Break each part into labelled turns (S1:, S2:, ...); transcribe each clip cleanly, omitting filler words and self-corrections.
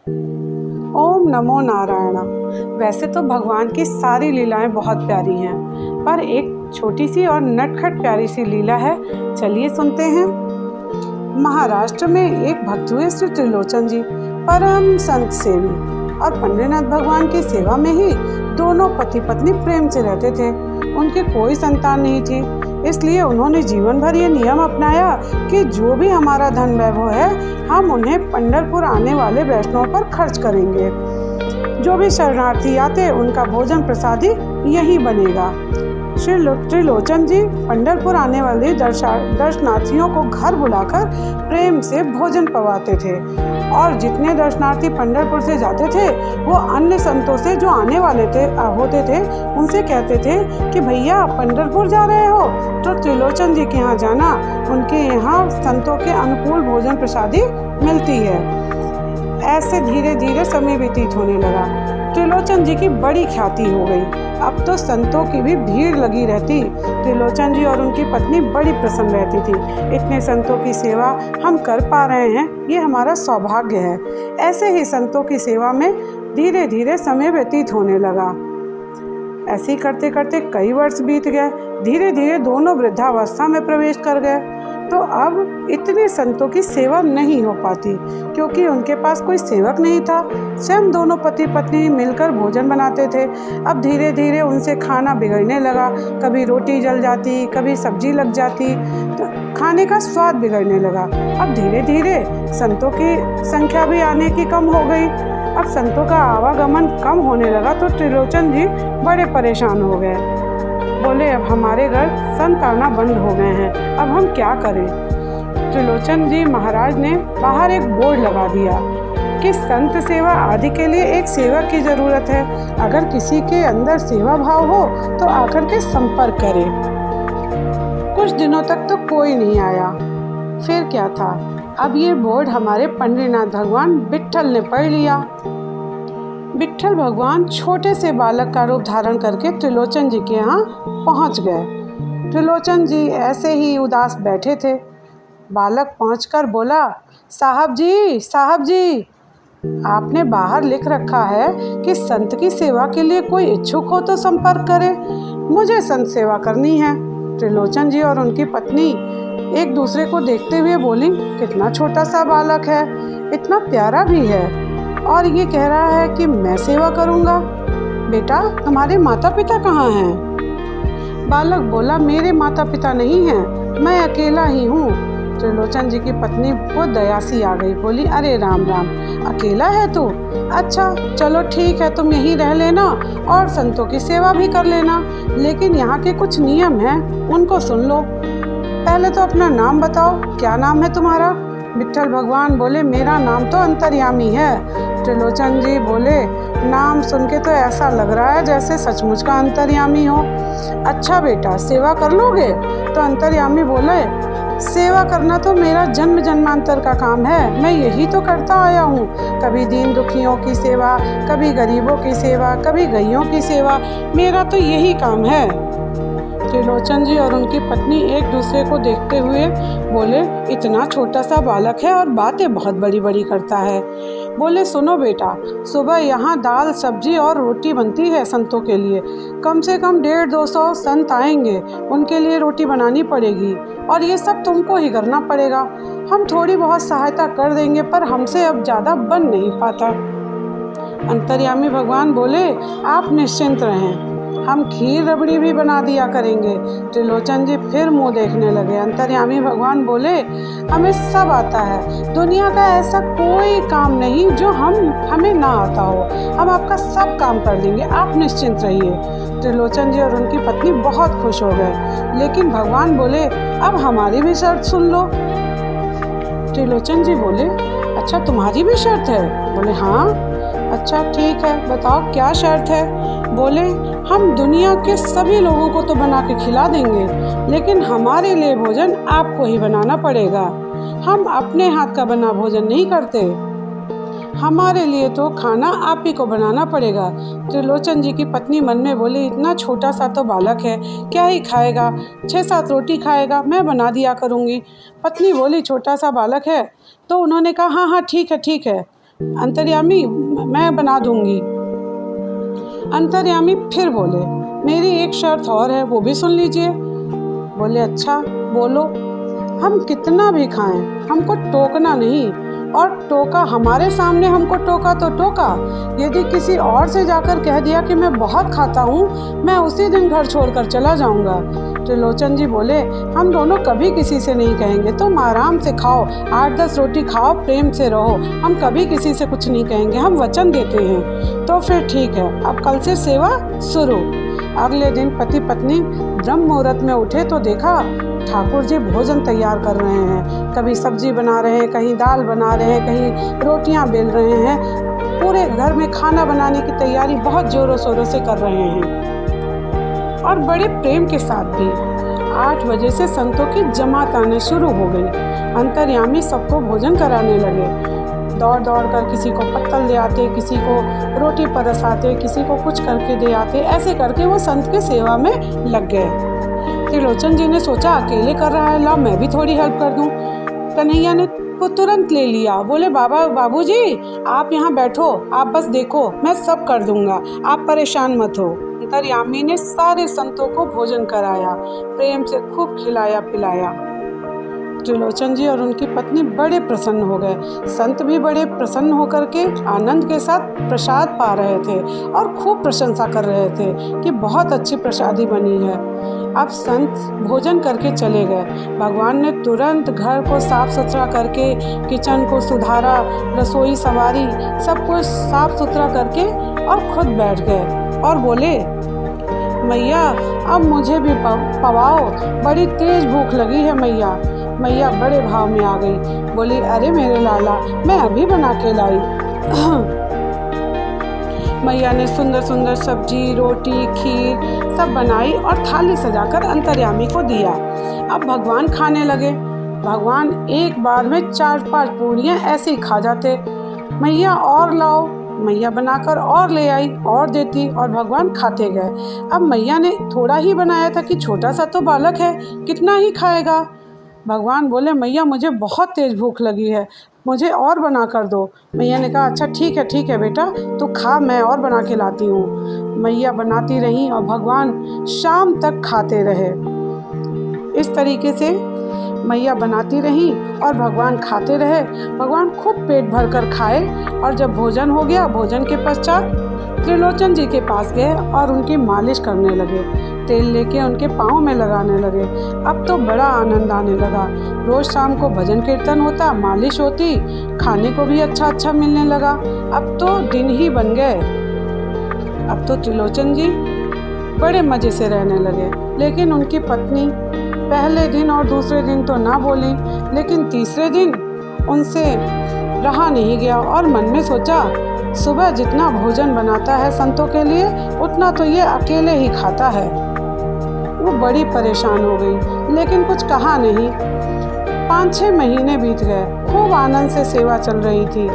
S1: ओम नमो नारायण। वैसे तो भगवान की सारी लीलाएं बहुत प्यारी हैं, पर एक छोटी सी और नटखट प्यारी सी लीला है, चलिए सुनते हैं। महाराष्ट्र में एक भक्त हुए श्री त्रिलोचन जी, परम संत सेवी और पंडरीनाथ भगवान की सेवा में ही दोनों पति पत्नी प्रेम से रहते थे। उनके कोई संतान नहीं थी, इसलिए उन्होंने जीवन भर ये नियम अपनाया कि जो भी हमारा धन वैभव है, हम उन्हें पंढरपुर आने वाले वैष्णव पर खर्च करेंगे। जो भी शरणार्थी आते उनका भोजन प्रसादी यही बनेगा। श्री त्रिलोचन जी पंढरपुर आने वाले दर्शनार्थियों को घर बुलाकर प्रेम से भोजन पवाते थे, और जितने दर्शनार्थी पंढरपुर से जाते थे वो अन्य संतों से जो आने वाले होते थे उनसे कहते थे कि भैया पंढरपुर जा रहे हो तो त्रिलोचन जी के यहाँ जाना, उनके यहाँ संतों के अनुकूल भोजन प्रसादी मिलती है। ऐसे धीरे धीरे समय व्यतीत होने लगा। त्रिलोचन जी की बड़ी ख्याति हो गई। अब तो संतों की भी भीड़ लगी रहती। त्रिलोचन जी और उनकी पत्नी बड़ी प्रसन्न रहती थी। इतने संतों की सेवा हम कर पा रहे हैं, ये हमारा सौभाग्य है। ऐसे ही संतों की सेवा में धीरे धीरे समय व्यतीत होने लगा। ऐसे ही करते करते कई वर्ष बीत गए। धीरे धीरे दोनों वृद्धावस्था में प्रवेश कर गए, तो अब इतने संतों की सेवा नहीं हो पाती, क्योंकि उनके पास कोई सेवक नहीं था। स्वयं दोनों पति पत्नी मिलकर भोजन बनाते थे। अब धीरे धीरे उनसे खाना बिगड़ने लगा। कभी रोटी जल जाती, कभी सब्जी लग जाती, तो खाने का स्वाद बिगड़ने लगा। अब धीरे धीरे संतों की संख्या भी आने की कम हो गई। अब संतों का आवागमन कम होने लगा, तो त्रिलोचन जी बड़े परेशान हो गए। बोले अब हमारे घर संत आना बंद हो गए हैं, अब हम क्या करें। त्रिलोचन जी महाराज ने बाहर एक बोर्ड लगा दिया कि संत सेवा आदि के लिए एक सेवक की जरूरत है। अगर किसी के अंदर सेवा भाव हो तो आकर के संपर्क करे। कुछ दिनों तक तो कोई नहीं आया। फिर क्या था, अब ये बोर्ड हमारे पंडरीनाथ भगवान विट्ठल ने पढ़ लिया। विट्ठल भगवान छोटे से बालक का रूप धारण करके त्रिलोचन जी के यहाँ पहुँच गए। त्रिलोचन जी ऐसे ही उदास बैठे थे। बालक पहुंचकर बोला, साहब जी, आपने बाहर लिख रखा है कि संत की सेवा के लिए कोई इच्छुक हो तो संपर्क करे। मुझे संत सेवा करनी है। त्रिलोचन जी और उनकी पत्नी एक दूसरे को देखते हुए बोली, कितना छोटा सा बालक है, इतना प्यारा भी है, और ये कह रहा है कि मैं सेवा करूँगा। बेटा तुम्हारे माता पिता कहाँ हैं? बालक बोला, मेरे माता पिता नहीं हैं, मैं अकेला ही हूँ। त्रिलोचन जी की पत्नी को दया सी आ गई, बोली, अरे राम राम, अकेला है तू? अच्छा चलो ठीक है, तुम यहीं रह लेना और संतों की सेवा भी कर लेना, लेकिन यहाँ के कुछ नियम हैं, उनको सुन लो। पहले तो अपना नाम बताओ, क्या नाम है तुम्हारा? विट्ठल भगवान बोले, मेरा नाम तो अंतर्यामी है। त्रिलोचन जी बोले, नाम सुन के तो ऐसा लग रहा है जैसे सचमुच का अंतर्यामी हो। अच्छा बेटा सेवा कर लोगे? तो अंतर्यामी बोले, सेवा करना तो मेरा जन्म जन्मांतर का काम है, मैं यही तो करता आया हूँ। कभी दीन दुखियों की सेवा, कभी गरीबों की सेवा, कभी गैयों की सेवा, मेरा तो यही काम है। त्रिलोचन जी और उनकी पत्नी एक दूसरे को देखते हुए बोले, इतना छोटा सा बालक है और बातें बहुत बड़ी बड़ी करता है। बोले, सुनो बेटा, सुबह यहाँ दाल सब्जी और रोटी बनती है संतों के लिए। कम से कम 150-200 संत आएंगे, उनके लिए रोटी बनानी पड़ेगी, और ये सब तुमको ही करना पड़ेगा। हम थोड़ी बहुत सहायता कर देंगे, पर हमसे अब ज़्यादा बन नहीं पाता। अंतर्यामी भगवान बोले, आप निश्चिंत रहें, हम खीर रबड़ी भी बना दिया करेंगे। त्रिलोचन जी फिर मुंह देखने लगे। अंतर्यामी भगवान बोले, हमें सब आता है, दुनिया का ऐसा कोई काम नहीं जो हमें ना आता हो, हम आपका सब काम कर देंगे, आप निश्चिंत रहिए। त्रिलोचन जी और उनकी पत्नी बहुत खुश हो गए, लेकिन भगवान बोले, अब हमारी भी शर्त सुन लो। त्रिलोचन जी बोले, अच्छा तुम्हारी भी शर्त है? बोले, हाँ। अच्छा ठीक है, बताओ क्या शर्त है? बोले, हम दुनिया के सभी लोगों को तो बना के खिला देंगे, लेकिन हमारे लिए भोजन आपको ही बनाना पड़ेगा। हम अपने हाथ का बना भोजन नहीं करते, हमारे लिए तो खाना आप ही को बनाना पड़ेगा। त्रिलोचन जी की पत्नी मन में बोली, इतना छोटा सा तो बालक है, क्या ही खाएगा, 6-7 रोटी खाएगा, मैं बना दिया करूँगी। पत्नी बोली, छोटा सा बालक है? तो उन्होंने कहा, हाँ ठीक है, अंतर्यामी मैं बना दूंगी। अंतर्यामी फिर बोले, मेरी एक शर्त और है, वो भी सुन लीजिए। बोले, अच्छा बोलो। हम कितना भी खाएं, हमको टोकना नहीं, और टोका हमारे सामने हमको टोका तो टोका, यदि किसी और से जाकर कह दिया कि मैं बहुत खाता हूँ, मैं उसी दिन घर छोड़कर चला जाऊँगा। त्रिलोचन जी बोले, हम दोनों कभी किसी से नहीं कहेंगे, तुम आराम से खाओ, 8-10 रोटी खाओ, प्रेम से रहो, हम कभी किसी से कुछ नहीं कहेंगे, हम वचन देते हैं। तो फिर ठीक है, अब कल से सेवा शुरू। अगले दिन पति पत्नी ब्रह्म मुहूर्त में उठे तो देखा ठाकुर जी भोजन तैयार कर रहे हैं। कभी सब्जी बना रहे हैं, कहीं दाल बना रहे हैं, कहीं रोटियां बेल रहे हैं। पूरे घर में खाना बनाने की तैयारी बहुत जोरों शोरों से कर रहे हैं, और बड़े प्रेम के साथ भी। 8 बजे से संतों की जमात आने शुरू हो गई। अंतर्यामी सबको भोजन कराने लगे। दौड़ दौड़ कर किसी को पत्तल दे आते, किसी को रोटी परसाते, किसी को कुछ करके दे आते। ऐसे करके वो संत के सेवा में लग गए। त्रिलोचन जी ने सोचा अकेले कर रहा है, ला मैं भी थोड़ी हेल्प कर दूं। कन्हैया ने वो तुरंत ले लिया। बोले, बाबूजी आप यहाँ बैठो, आप बस देखो, मैं सब कर दूंगा, आप परेशान मत हो। अंतर्यामी ने सारे संतों को भोजन कराया, प्रेम से खूब खिलाया पिलाया। त्रिलोचन जी और उनकी पत्नी बड़े प्रसन्न हो गए। संत भी बड़े प्रसन्न होकर के आनंद के साथ प्रसाद पा रहे थे और खूब प्रशंसा कर रहे थे कि बहुत अच्छी प्रसादी बनी है। अब संत भोजन करके चले गए। भगवान ने तुरंत घर को साफ सुथरा करके, किचन को सुधारा, रसोई संवारी, सब कुछ साफ सुथरा करके और खुद बैठ गए और बोले, मैया अब मुझे भी पवाओ, बड़ी तेज भूख लगी है मैया। मैया बड़े भाव में आ गई। बोली, अरे मेरे लाला, मैं अभी बना के लाई। मैया ने सुंदर सुंदर सब्जी, रोटी, खीर सब बनाई और थाली सजाकर अंतर्यामी को दिया। अब भगवान खाने लगे। भगवान एक बार में 4-5 पूड़ियाँ ऐसे ही खा जाते। मैया और लाओ, मैया बनाकर और ले आई और देती, और भगवान खाते गए। अब मैया ने थोड़ा ही बनाया था कि छोटा सा तो बालक है, कितना ही खाएगा। भगवान बोले, मैया मुझे बहुत तेज़ भूख लगी है, मुझे और बना कर दो। मैया ने कहा, अच्छा ठीक है बेटा, तो खा, मैं और बना के लाती हूँ। मैया बनाती रहीं और भगवान शाम तक खाते रहे। इस तरीके से मैया बनाती रहीं और भगवान खाते रहे। भगवान खूब पेट भर कर खाए, और जब भोजन हो गया, भोजन के पश्चात त्रिलोचन जी के पास गए और उनकी मालिश करने लगे। तेल लेके उनके पाँव में लगाने लगे। अब तो बड़ा आनंद आने लगा। रोज़ शाम को भजन कीर्तन होता, मालिश होती, खाने को भी अच्छा मिलने लगा। अब तो दिन ही बन गए। अब तो त्रिलोचन जी बड़े मज़े से रहने लगे। लेकिन उनकी पत्नी पहले दिन और दूसरे दिन तो ना बोली, लेकिन तीसरे दिन उनसे रहा नहीं गया और मन में सोचा, सुबह जितना भोजन बनाता है संतों के लिए, उतना तो ये अकेले ही खाता है। वो बड़ी परेशान हो गई, लेकिन कुछ कहा नहीं। 5-6 महीने बीत गए। खूब आनंद से सेवा चल रही थी।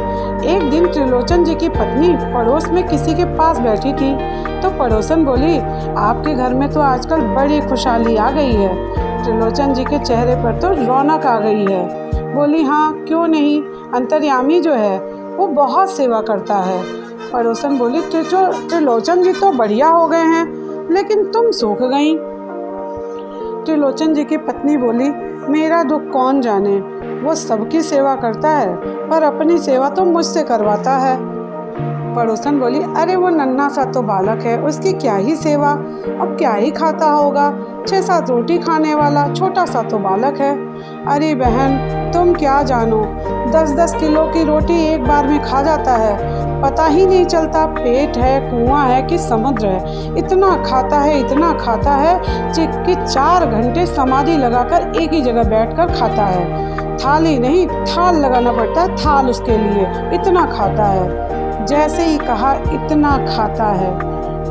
S1: एक दिन त्रिलोचन जी की पत्नी पड़ोस में किसी के पास बैठी थी, तो पड़ोसन बोली, आपके घर में तो आजकल बड़ी खुशहाली आ गई है। त्रिलोचन जी के चेहरे पर तो रौनक आ गई है। बोली, हाँ क्यों नहीं, अंतर्यामी जो है वो बहुत सेवा करता है। पड़ोसन बोली, त्रिलोचन जी तो बढ़िया हो गए हैं, लेकिन तुम सूख गई। त्रिलोचन जी की पत्नी बोली, मेरा दुख कौन जाने, वो सबकी सेवा करता है, पर अपनी सेवा तो मुझसे करवाता है। पड़ोसन बोली, अरे वो नन्हा सा तो बालक है, उसकी क्या ही सेवा, अब क्या ही खाता होगा, 6-7 रोटी खाने वाला छोटा सा तो बालक है। अरे बहन, तुम क्या जानो, 10-10 किलो की रोटी एक बार में खा जाता है, पता ही नहीं चलता पेट है, कुआं है कि समुद्र है। इतना खाता है कि 4 घंटे समाधि लगाकर एक ही जगह बैठकर खाता है। थाली नहीं, थाल लगाना पड़ता है, थाल उसके लिए, इतना खाता है। जैसे ही कहा इतना खाता है,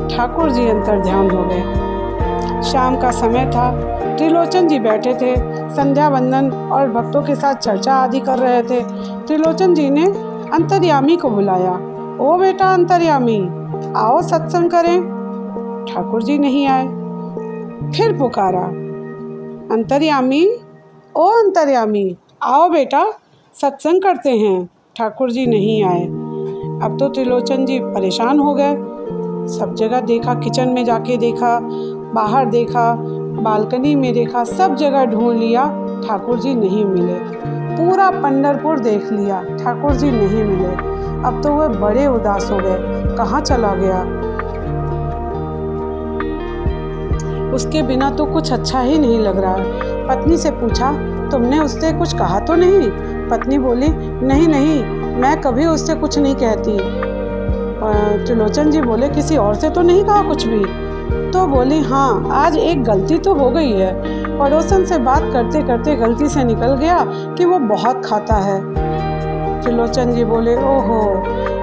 S1: ठाकुर जी अंतर्ध्यान हो गए। शाम का समय था। त्रिलोचन जी बैठे थे, संध्या वंदन और भक्तों के साथ चर्चा आदि कर रहे थे। त्रिलोचन जी ने अंतर्यामी को बुलाया। ओ बेटा अंतर्यामी, आओ सत्संग करें। ठाकुर जी नहीं आए। फिर पुकारा, अंतर्यामी, ओ अंतर्यामी, आओ बेटा सत्संग करते हैं। ठाकुर जी नहीं आए। अब तो त्रिलोचन जी परेशान हो गए। सब जगह देखा, किचन में जाके देखा, बाहर देखा, बालकनी में देखा, सब जगह ढूंढ लिया, ठाकुर जी नहीं मिले। पूरा पंढरपुर देख लिया, ठाकुर जी नहीं मिले। अब तो वह बड़े उदास हो गए, कहाँ चला गया। उसके बिना तो कुछ अच्छा ही नहीं लग रहा। पत्नी से पूछा, तुमने उससे कुछ कहा तो नहीं? पत्नी बोली, नहीं नहीं, मैं कभी उससे कुछ नहीं कहती। त्रिलोचन जी बोले, किसी और से तो नहीं कहा कुछ भी? तो बोली, हाँ, आज एक गलती तो हो गई है। पड़ोसन से बात करते करते गलती से निकल गया कि वो बहुत खाता है। त्रिलोचन जी बोले, ओहो,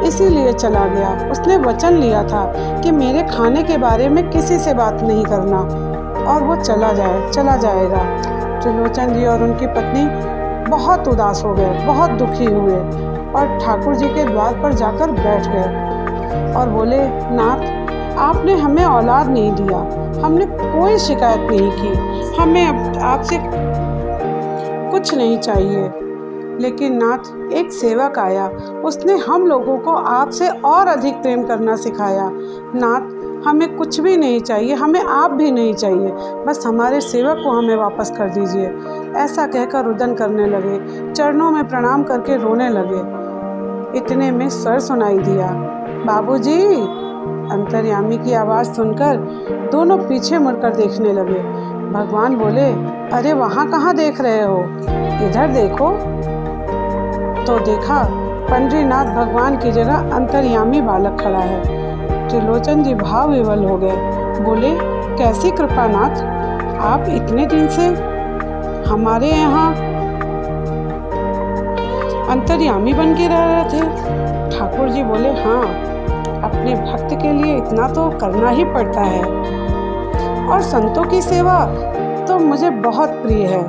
S1: इसीलिए चला गया। उसने वचन लिया था कि मेरे खाने के बारे में किसी से बात नहीं करना, और वो चला जाएगा। त्रिलोचन जी और उनकी पत्नी बहुत उदास हो गए, बहुत दुखी हुए और ठाकुर जी के द्वार पर जाकर बैठ गए और बोले, नाथ, आपने हमें औलाद नहीं दिया, हमने कोई शिकायत नहीं की, हमें आपसे कुछ नहीं चाहिए, लेकिन नाथ, एक सेवक आया, उसने हम लोगों को आपसे और अधिक प्रेम करना सिखाया। नाथ, हमें कुछ भी नहीं चाहिए, हमें आप भी नहीं चाहिए, बस हमारे सेवक को हमें वापस कर दीजिए। ऐसा कहकर रुदन करने लगे, चरणों में प्रणाम करके रोने लगे। इतने में स्वर सुनाई दिया, बाबूजी। अंतर्यामी की आवाज़ सुनकर दोनों पीछे मुड़कर देखने लगे। भगवान बोले, अरे वहाँ कहाँ देख रहे हो, इधर देखो। तो देखा, पंडरीनाथ भगवान की जगह अंतर्यामी बालक खड़ा है। त्रिलोचन जी भाव विवल हो गए, बोले, कैसी कृपा नाथ, आप इतने दिन से हमारे यहाँ अंतर्यामी बन के रह रहे थे? ठाकुर जी बोले, हाँ, अपने भक्त के लिए इतना तो करना ही पड़ता है, और संतों की सेवा तो मुझे बहुत प्रिय है,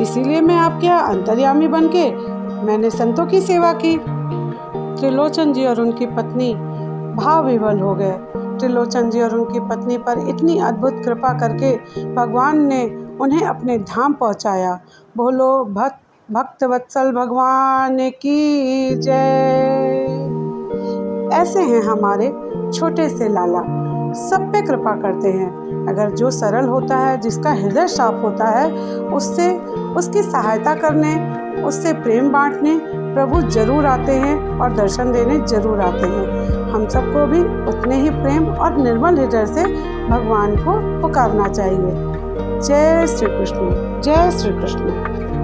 S1: इसीलिए मैं आपके यहाँ अंतर्यामी बन के मैंने संतों की सेवा की। त्रिलोचन जी और उनकी पत्नी भाव विवल हो गए। त्रिलोचन जी और उनकी पत्नी पर इतनी अद्भुत कृपा करके भगवान ने उन्हें अपने धाम पहुंचाया। बोलो भक्त वत्सल भगवान की जय। ऐसे हैं हमारे छोटे से लाला, सब पे कृपा करते हैं। अगर जो सरल होता है, जिसका हृदय साफ होता है, उससे उसकी सहायता करने, उससे प्रेम बांटने प्रभु जरूर आते हैं और दर्शन देने जरूर आते हैं। हम सबको भी उतने ही प्रेम और निर्मल हृदय से भगवान को पुकारना चाहिए। जय श्री कृष्ण, जय श्री कृष्ण।